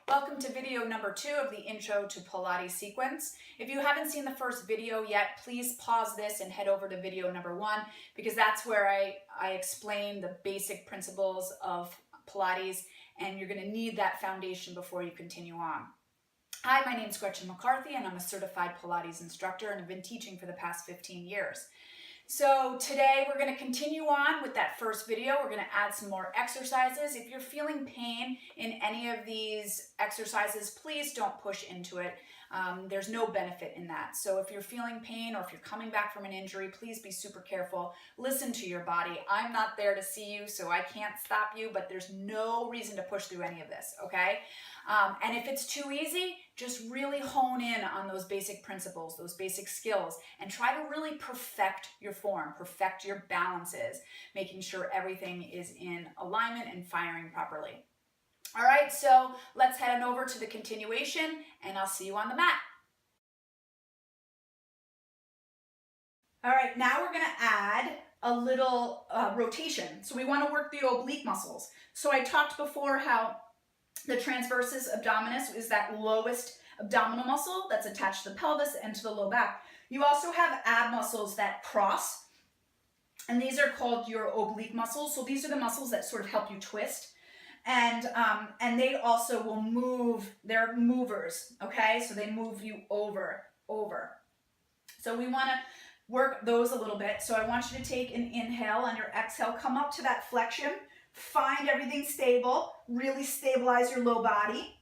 welcome to video number 2 of the Intro to Pilates sequence. If you haven't seen the first video yet, please pause this and head over to video number 1 because that's where I explain the basic principles of Pilates, and you're going to need that foundation before you continue on. Hi, my name is Gretchen McCarthy and I'm a certified Pilates instructor and I've been teaching for the past 15 years. So today we're going to continue on with that first video. We're going to add some more exercises. If you're feeling pain in any of these exercises, please don't push into it. There's no benefit in that. So if you're feeling pain or if you're coming back from an injury, please be super careful. Listen to your body. I'm not there to see you, so I can't stop you, but there's no reason to push through any of this, okay? And if it's too easy, just really hone in on those basic principles, those basic skills, and try to really perfect your form, perfect your balances, making sure everything is in alignment and firing properly. All right, so let's head on over to the continuation, and I'll see you on the mat. All right, now we're gonna add a little rotation. So we wanna work the oblique muscles. So I talked before how the transversus abdominis is that lowest abdominal muscle that's attached to the pelvis and to the low back. You also have ab muscles that cross, and these are called your oblique muscles. So these are the muscles that sort of help you twist, and they also will move. They're movers, okay? So they move you over. So we want to work those a little bit. So I want you to take an inhale. On your exhale, come up to that flexion. Find everything stable, really stabilize your low body,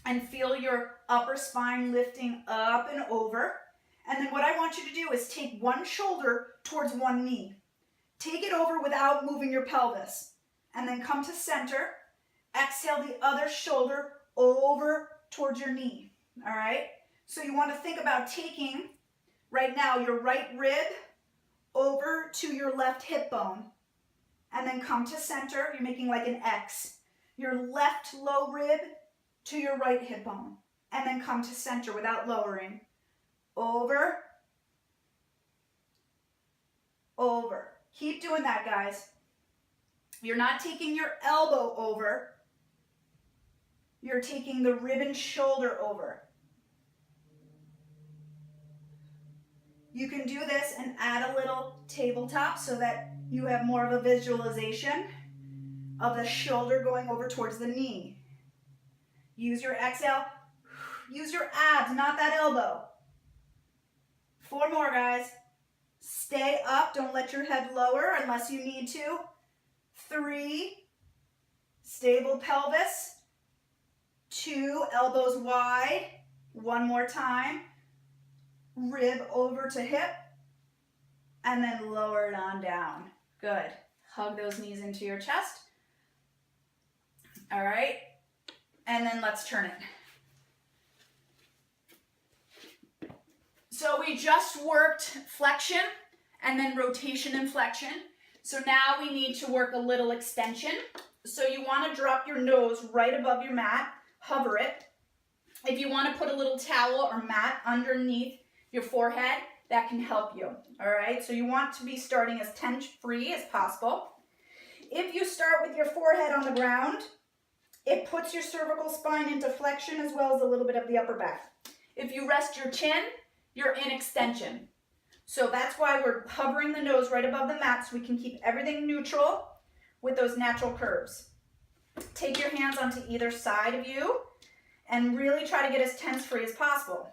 and feel your upper spine lifting up and over. And then what I want you to do is take one shoulder towards one knee. Take it over without moving your pelvis. And then come to center. Exhale the other shoulder over towards your knee. All right? So you want to think about taking, right now, your right rib over to your left hip bone. And then come to center. You're making like an X. Your left low rib to your right hip bone. And then come to center without lowering. Over. Over. Keep doing that, guys. You're not taking your elbow over. You're taking the rib and shoulder over. You can do this and add a little tabletop so that you have more of a visualization of the shoulder going over towards the knee. Use your exhale. Use your abs, not that elbow. 4 more, guys. Stay up. Don't let your head lower unless you need to. 3. Stable pelvis. 2. Elbows wide. 1 more time. Rib over to hip. And then lower it on down. Good. Hug those knees into your chest. All right. And then let's turn it. So we just worked flexion and then rotation and flexion. So now we need to work a little extension. So you want to drop your nose right above your mat. Hover it. If you want to put a little towel or mat underneath your forehead, that can help you, all right? So you want to be starting as tension-free as possible. If you start with your forehead on the ground, it puts your cervical spine into flexion as well as a little bit of the upper back. If you rest your chin, you're in extension. So that's why we're hovering the nose right above the mat so we can keep everything neutral with those natural curves. Take your hands onto either side of you and really try to get as tense-free as possible.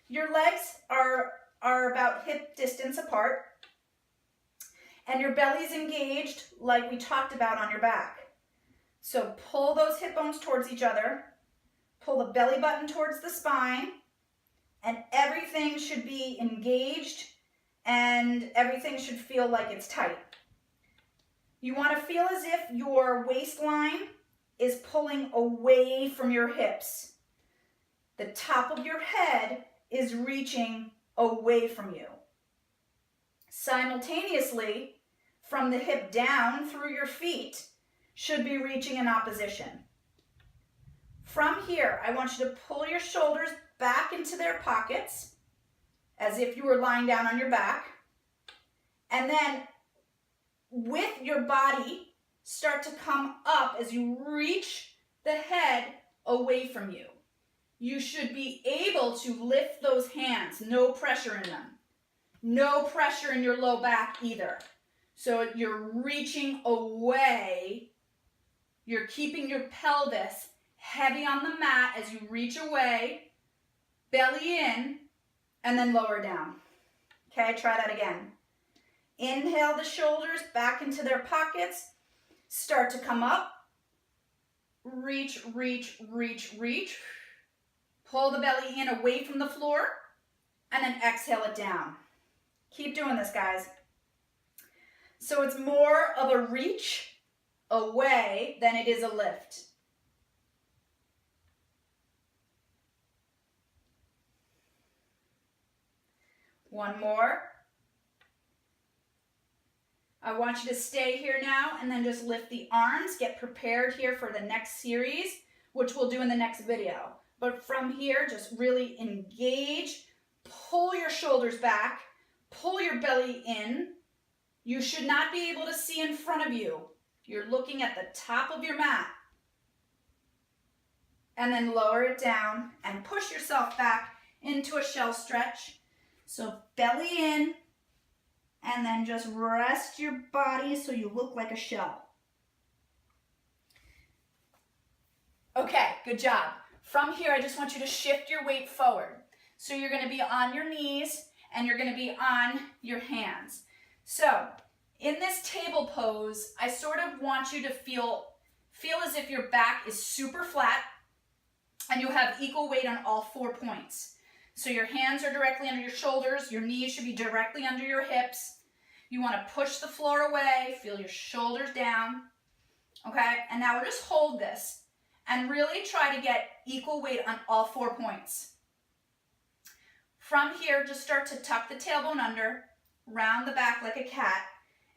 Your legs are about hip distance apart, and your belly's engaged like we talked about on your back. So pull those hip bones towards each other, pull the belly button towards the spine, and everything should be engaged and everything should feel like it's tight. You want to feel as if your waistline is pulling away from your hips. The top of your head is reaching away from you. Simultaneously, from the hip down through your feet should be reaching in opposition. From here, I want you to pull your shoulders back into their pockets as if you were lying down on your back. And then with your body, start to come up as you reach the head away from you. You should be able to lift those hands, no pressure in them. No pressure in your low back either. So you're reaching away. You're keeping your pelvis heavy on the mat as you reach away, belly in, and then lower down. Okay, try that again. Inhale the shoulders back into their pockets. Start to come up. Reach, reach, reach, reach. Pull the belly in away from the floor, and then exhale it down. Keep doing this, guys. So it's more of a reach away than it is a lift. One more. I want you to stay here now and then just lift the arms. Get prepared here for the next series, which we'll do in the next video. But from here, just really engage. Pull your shoulders back. Pull your belly in. You should not be able to see in front of you. You're looking at the top of your mat. And then lower it down and push yourself back into a shell stretch. So belly in, and then just rest your body so you look like a shell. Okay, good job. From here, I just want you to shift your weight forward. So you're going to be on your knees and you're going to be on your hands. So in this table pose, I sort of want you to feel as if your back is super flat and you have equal weight on all 4 points. So your hands are directly under your shoulders, your knees should be directly under your hips. You want to push the floor away, feel your shoulders down. Okay, and now we'll just hold this and really try to get equal weight on all 4 points. From here, just start to tuck the tailbone under, round the back like a cat,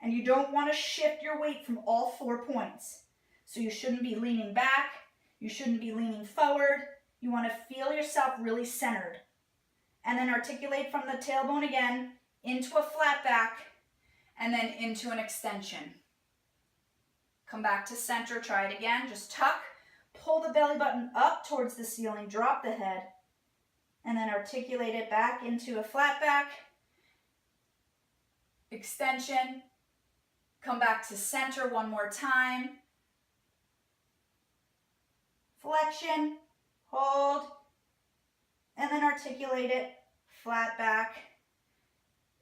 and you don't want to shift your weight from all 4 points. So you shouldn't be leaning back, you shouldn't be leaning forward. You want to feel yourself really centered. And then articulate from the tailbone again into a flat back and then into an extension. Come back to center, try it again. Just tuck, pull the belly button up towards the ceiling, drop the head, and then articulate it back into a flat back, extension. Come back to center one more time. Flexion, hold, and then articulate it, flat back,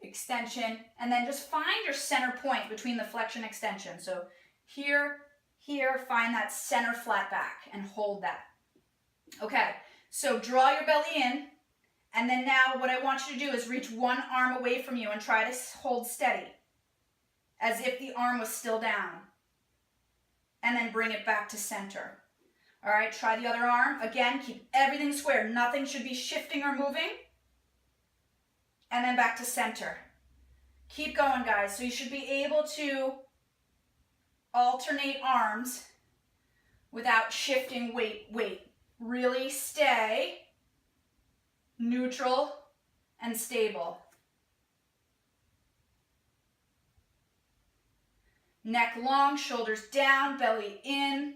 extension, and then just find your center point between the flexion extension. So here, find that center flat back and hold that. Okay, so draw your belly in, and then now what I want you to do is reach one arm away from you and try to hold steady, as if the arm was still down, and then bring it back to center. All right, try the other arm. Again, keep everything square. Nothing should be shifting or moving. And then back to center. Keep going, guys. So you should be able to alternate arms without shifting weight. Really stay neutral and stable. Neck long, shoulders down, belly in.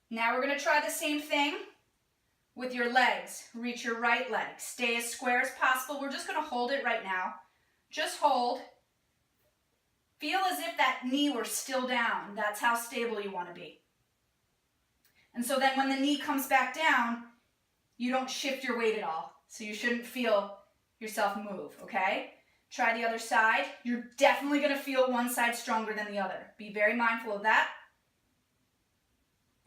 Now we're going to try the same thing with your legs. Reach your right leg. Stay as square as possible. We're just going to hold it right now. Just hold. Feel as if that knee were still down. That's how stable you want to be. And so then when the knee comes back down, you don't shift your weight at all. So you shouldn't feel yourself move, okay? Try the other side. You're definitely going to feel one side stronger than the other. Be very mindful of that.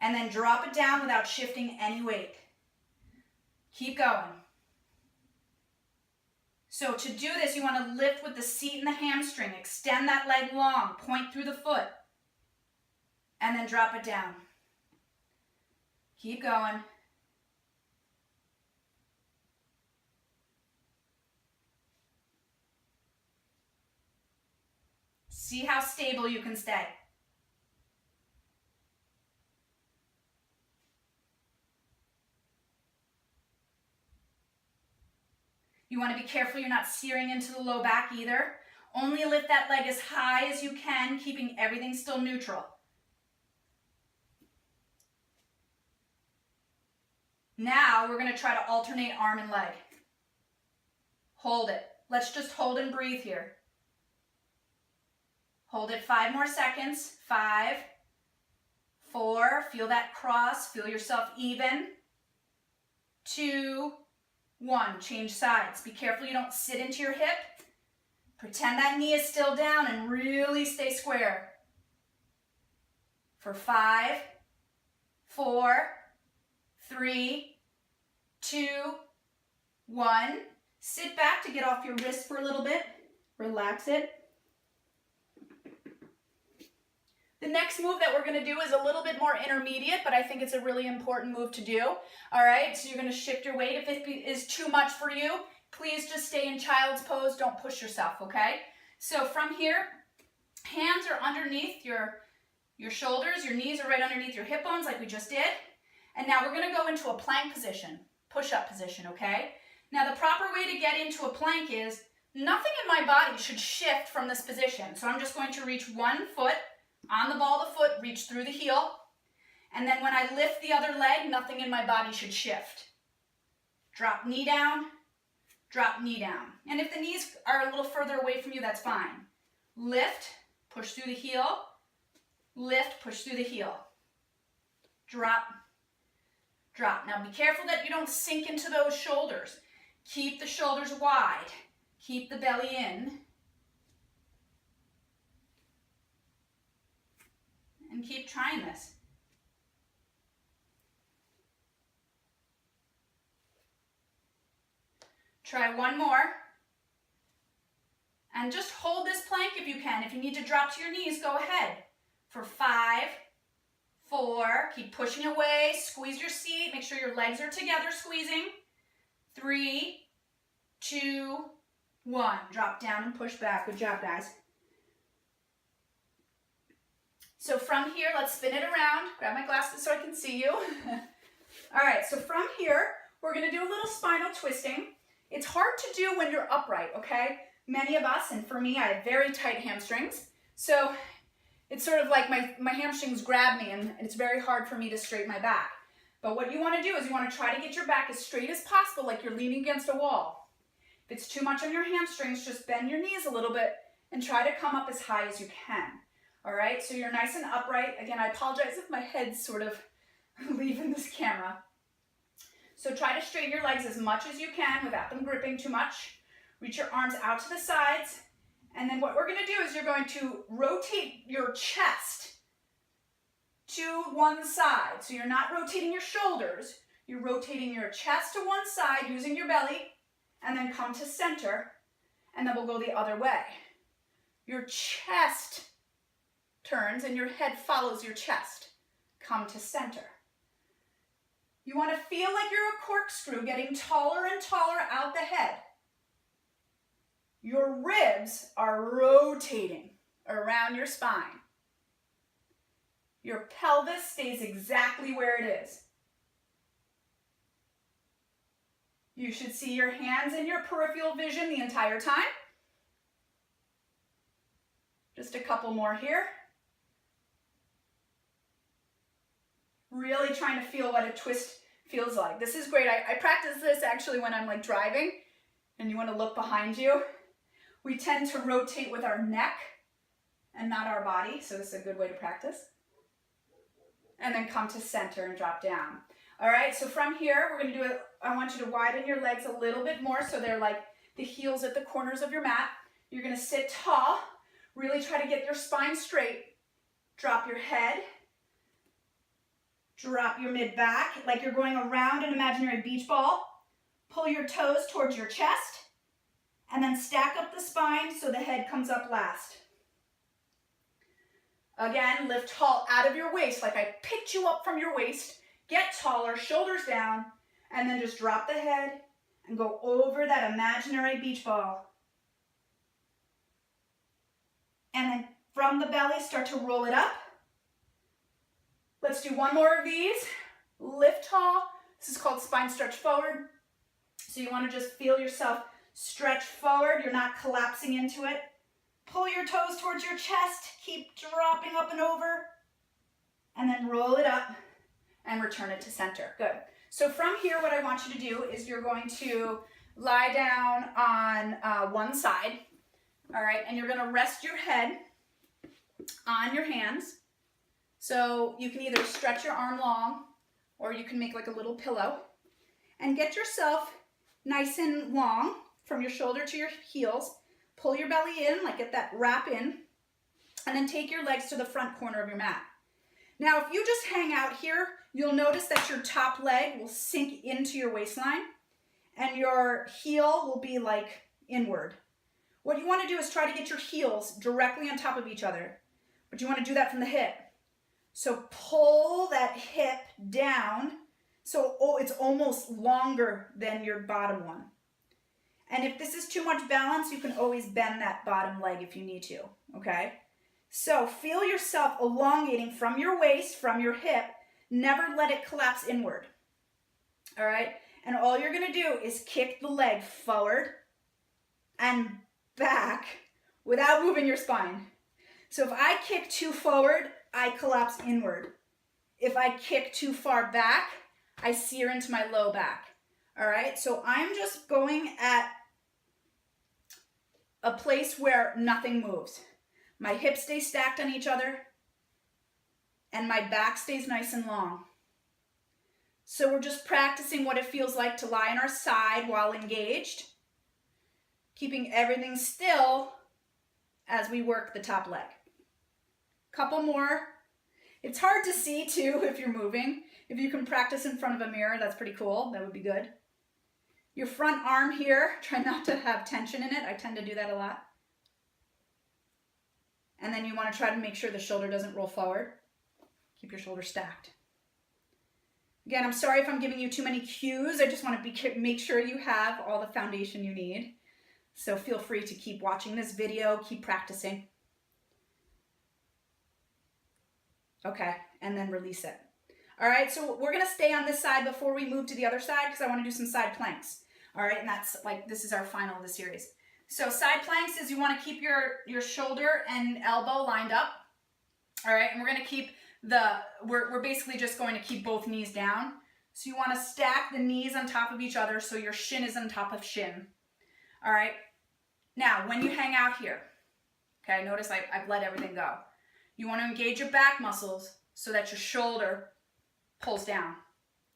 And then drop it down without shifting any weight. Keep going. So to do this, you want to lift with the seat and the hamstring. Extend that leg long. Point through the foot. And then drop it down. Keep going. See how stable you can stay. You want to be careful you're not searing into the low back either, Only lift that leg as high as you can, keeping everything still neutral. Now we're going to try to alternate arm and leg. Hold it. Let's just hold and breathe here. Hold it 5 more seconds. 5, 4, feel that cross, feel yourself even. 2, 1, change sides. Be careful you don't sit into your hip. Pretend that knee is still down and really stay square. For 5, 4, 3, 2, 1. Sit back to get off your wrist for a little bit. Relax it. The next move that we're going to do is a little bit more intermediate, but I think it's a really important move to do. All right, so you're going to shift your weight. If it is too much for you, please just stay in child's pose. Don't push yourself, okay? So from here, hands are underneath your shoulders. Your knees are right underneath your hip bones like we just did. And now we're going to go into a plank position, push-up position, okay? Now the proper way to get into a plank is nothing in my body should shift from this position. So I'm just going to reach one foot on the ball of the foot, reach through the heel, and then when I lift the other leg, nothing in my body should shift. Drop knee down, drop knee down. And if the knees are a little further away from you, that's fine. Lift, push through the heel, lift, push through the heel. Drop, drop. Now be careful that you don't sink into those shoulders. Keep the shoulders wide, keep the belly in. And keep trying this. Try one more. And just hold this plank if you can. If you need to drop to your knees, go ahead. For 5, 4, keep pushing away, squeeze your seat, make sure your legs are together squeezing. 3, 2, 1. Drop down and push back. Good job, guys. So from here, let's spin it around. Grab my glasses so I can see you. All right, so from here, we're going to do a little spinal twisting. It's hard to do when you're upright, okay? Many of us, and for me, I have very tight hamstrings. So it's sort of like my hamstrings grab me and it's very hard for me to straighten my back. But what you want to do is you want to try to get your back as straight as possible, like you're leaning against a wall. If it's too much on your hamstrings, just bend your knees a little bit and try to come up as high as you can. All right, so you're nice and upright. Again, I apologize if my head's sort of leaving this camera. So try to straighten your legs as much as you can without them gripping too much. Reach your arms out to the sides. And then what we're going to do is you're going to rotate your chest to one side. So you're not rotating your shoulders. You're rotating your chest to one side using your belly. And then come to center. And then we'll go the other way. Your chest turns and your head follows your chest. Come to center. You want to feel like you're a corkscrew getting taller and taller out the head. Your ribs are rotating around your spine. Your pelvis stays exactly where it is. You should see your hands in your peripheral vision the entire time. Just a couple more here. Really trying to feel what a twist feels like. This is great. I practice this actually when I'm like driving and you want to look behind you. We tend to rotate with our neck and not our body, so this is a good way to practice. And then come to center and drop down. All right, so from here, we're going to do it. I want you to widen your legs a little bit more so they're like the heels at the corners of your mat. You're going to sit tall. Really try to get your spine straight. Drop your head. Drop your mid back like you're going around an imaginary beach ball. Pull your toes towards your chest. And then stack up the spine so the head comes up last. Again, lift tall out of your waist, like I picked you up from your waist. Get taller, shoulders down, and then just drop the head and go over that imaginary beach ball. And then from the belly, start to roll it up. Let's do one more of these. Lift tall. This is called spine stretch forward. So you want to just feel yourself stretch forward. You're not collapsing into it. Pull your toes towards your chest. Keep dropping up and over. And then roll it up and return it to center. Good. So from here, what I want you to do is you're going to lie down on one side. All right, and you're going to rest your head on your hands. So you can either stretch your arm long or you can make like a little pillow. And get yourself nice and long from your shoulder to your heels. Pull your belly in, like get that wrap in. And then take your legs to the front corner of your mat. Now, if you just hang out here, you'll notice that your top leg will sink into your waistline and your heel will be like inward. What you want to do is try to get your heels directly on top of each other, but you want to do that from the hip. So pull that hip down so it's almost longer than your bottom one. And if this is too much balance, you can always bend that bottom leg if you need to, okay? So feel yourself elongating from your waist, from your hip. Never let it collapse inward, all right? And all you're gonna do is kick the leg forward and back without moving your spine. So if I kick too forward, I collapse inward. If I kick too far back, I sear into my low back, all right? So I'm just going at a place where nothing moves. My hips stay stacked on each other and my back stays nice and long. So we're just practicing what it feels like to lie on our side while engaged, keeping everything still as we work the top leg. Couple more. It's hard to see too if you're moving. If you can practice in front of a mirror, that's pretty cool. That would be good. Your front arm here, try not to have tension in it. I tend to do that a lot. And then you want to try to make sure the shoulder doesn't roll forward. Keep your shoulder stacked. Again, I'm sorry if I'm giving you too many cues. I just want to make sure you have all the foundation you need. So feel free to keep watching this video, keep practicing. Okay, and then release it. All right, so we're gonna stay on this side before we move to the other side because I wanna do some side planks. All right, and that's like, this is our final of the series. So side planks is you wanna keep your shoulder and elbow lined up. All right, and we're gonna keep we're basically just going to keep both knees down. So you wanna stack the knees on top of each other so your shin is on top of shin. All right, now when you hang out here, okay, notice I've let everything go. You wanna engage your back muscles so that your shoulder pulls down,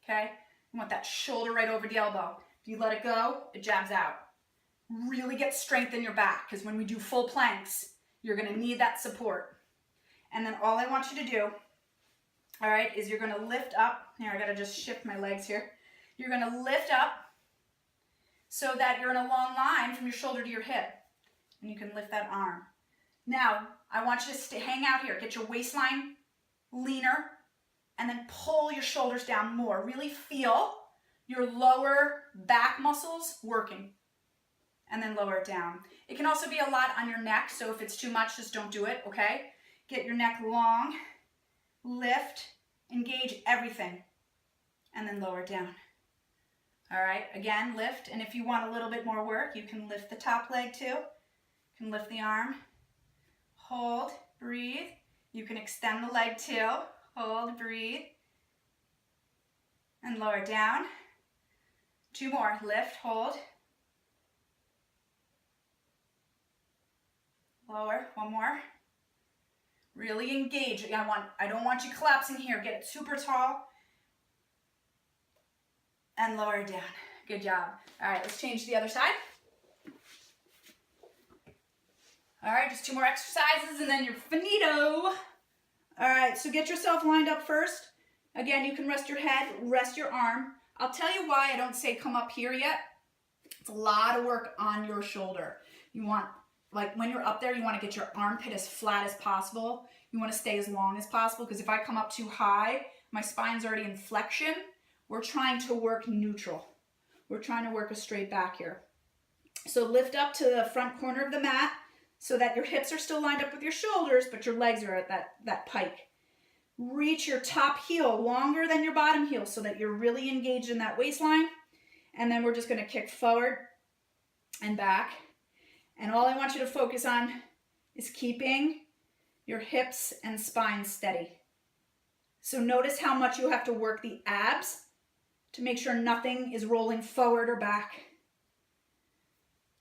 okay? You want that shoulder right over the elbow. If you let it go, it jabs out. Really get strength in your back because when we do full planks, you're gonna need that support. And then all I want you to do, all right, is you're gonna lift up. Here, I gotta just shift my legs here. You're gonna lift up so that you're in a long line from your shoulder to your hip. And you can lift that arm. Now, I want you to hang out here. Get your waistline leaner. And then pull your shoulders down more. Really feel your lower back muscles working. And then lower it down. It can also be a lot on your neck, so if it's too much, just don't do it, okay? Get your neck long, lift, engage everything, and then lower it down. All right, again, lift, and if you want a little bit more work, you can lift the top leg too. You can lift the arm, hold, breathe. You can extend the leg too. Hold, breathe, and lower down. Two more, lift, hold. Lower, one more. Really engage. I don't want you collapsing here. Get it super tall. And lower it down. Good job. All right, let's change to the other side. All right, just two more exercises and then you're finito. All right, so get yourself lined up first. Again, you can rest your head, rest your arm. I'll tell you why I don't say come up here yet. It's a lot of work on your shoulder. You want, like when you're up there, you want to get your armpit as flat as possible. You want to stay as long as possible because if I come up too high, my spine's already in flexion. We're trying to work neutral. We're trying to work a straight back here. So lift up to the front corner of the mat so that your hips are still lined up with your shoulders, but your legs are at that pike. Reach your top heel longer than your bottom heel so that you're really engaged in that waistline. And then we're just going to kick forward and back. And all I want you to focus on is keeping your hips and spine steady. So notice how much you have to work the abs to make sure nothing is rolling forward or back.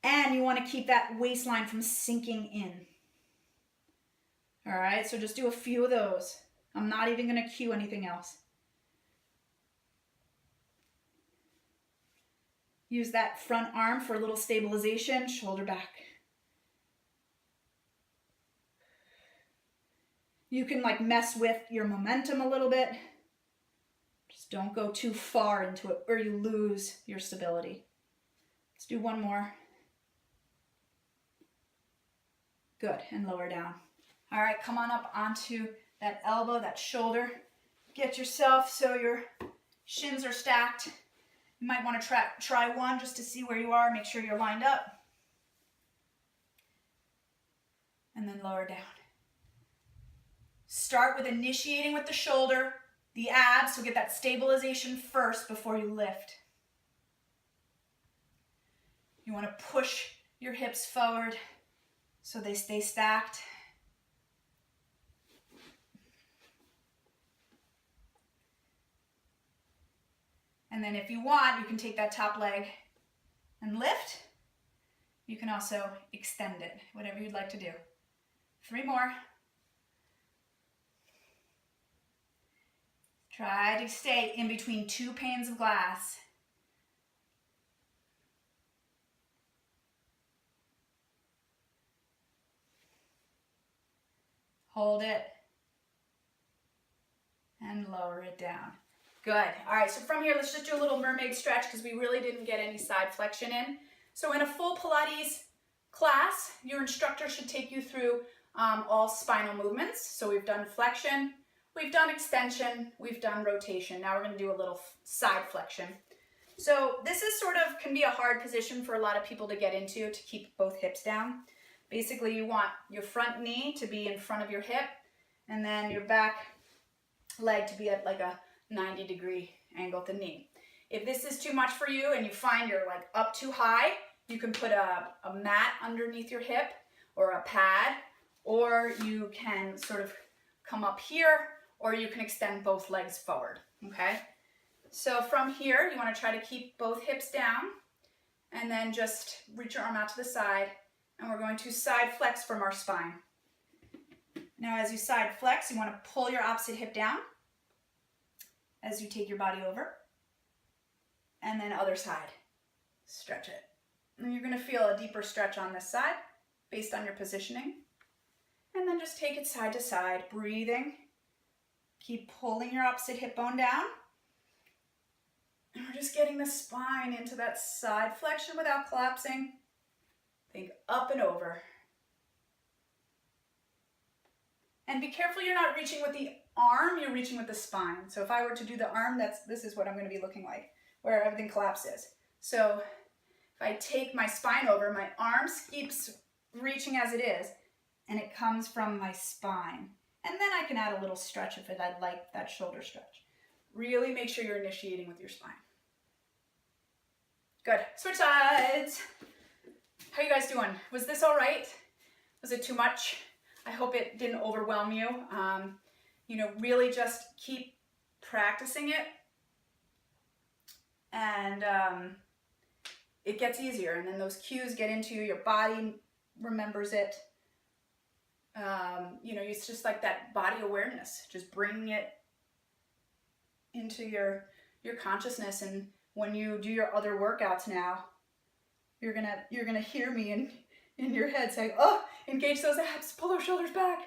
And you want to keep that waistline from sinking in. All right, so just do a few of those. I'm not even going to cue anything else. Use that front arm for a little stabilization, shoulder back. You can like mess with your momentum a little bit. Just don't go too far into it or you lose your stability. Let's do one more. Good, and lower down. All right, come on up onto that elbow, that shoulder. Get yourself so your shins are stacked. You might want to try one just to see where you are. Make sure you're lined up. And then lower down. Start with initiating with the shoulder, the abs, so get that stabilization first before you lift. You want to push your hips forward so they stay stacked. And then if you want, you can take that top leg and lift. You can also extend it, whatever you'd like to do. 3 more. Try to stay in between 2 panes of glass. Hold it. And lower it down. Good. All right, so from here, let's just do a little mermaid stretch because we really didn't get any side flexion in. So in a full Pilates class, your instructor should take you through all spinal movements. So we've done flexion, we've done extension, we've done rotation. Now we're going to do a little side flexion. So this is can be a hard position for a lot of people to get into to keep both hips down. Basically, you want your front knee to be in front of your hip and then your back leg to be at like a 90-degree angle at the knee. If this is too much for you and you find you're like up too high, you can put a mat underneath your hip or a pad, or you can sort of come up here, or you can extend both legs forward, okay? So from here, you want to try to keep both hips down and then just reach your arm out to the side, and we're going to side flex from our spine. Now as you side flex, you want to pull your opposite hip down as you take your body over, and then other side, stretch it. And you're going to feel a deeper stretch on this side based on your positioning. And then just take it side to side, breathing. Keep pulling your opposite hip bone down. And we're just getting the spine into that side flexion without collapsing. Think up and over. And be careful you're not reaching with the arm, you're reaching with the spine. So if I were to do the arm, this is what I'm going to be looking like, where everything collapses. So if I take my spine over, my arm keeps reaching as it is, and it comes from my spine. And then I can add a little stretch if I'd like that shoulder stretch. Really make sure you're initiating with your spine. Good. Switch sides. How you guys doing? Was this all right? Was it too much? I hope it didn't overwhelm you. Really just keep practicing it, and it gets easier, and then those cues get into you, your body remembers it. It's just like that body awareness, just bringing it into your consciousness. And when you do your other workouts now, you're gonna hear me in your head saying, "Oh, engage those abs, pull those shoulders back."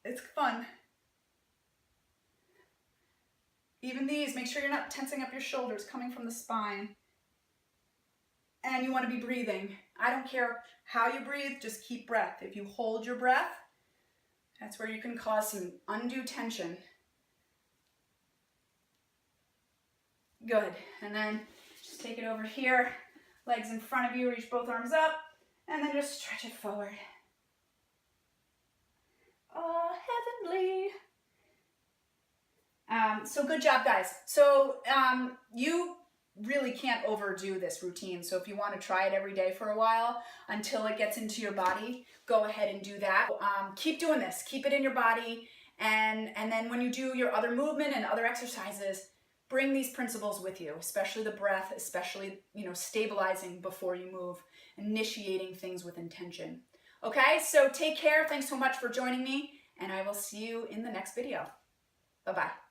It's fun. Even these, make sure you're not tensing up your shoulders, coming from the spine. And you want to be breathing. I don't care how you breathe, just keep breath. If you hold your breath, that's where you can cause some undue tension. Good. And then just take it over here, legs in front of you, reach both arms up, and then just stretch it forward. Oh, heavenly. So good job, guys. So you really can't overdo this routine. So if you want to try it every day for a while until it gets into your body, go ahead and do that. Keep doing this, keep it in your body. And then when you do your other movement and other exercises, bring these principles with you, especially the breath, especially, stabilizing before you move, initiating things with intention. Okay, so take care. Thanks so much for joining me, and I will see you in the next video. Bye-bye.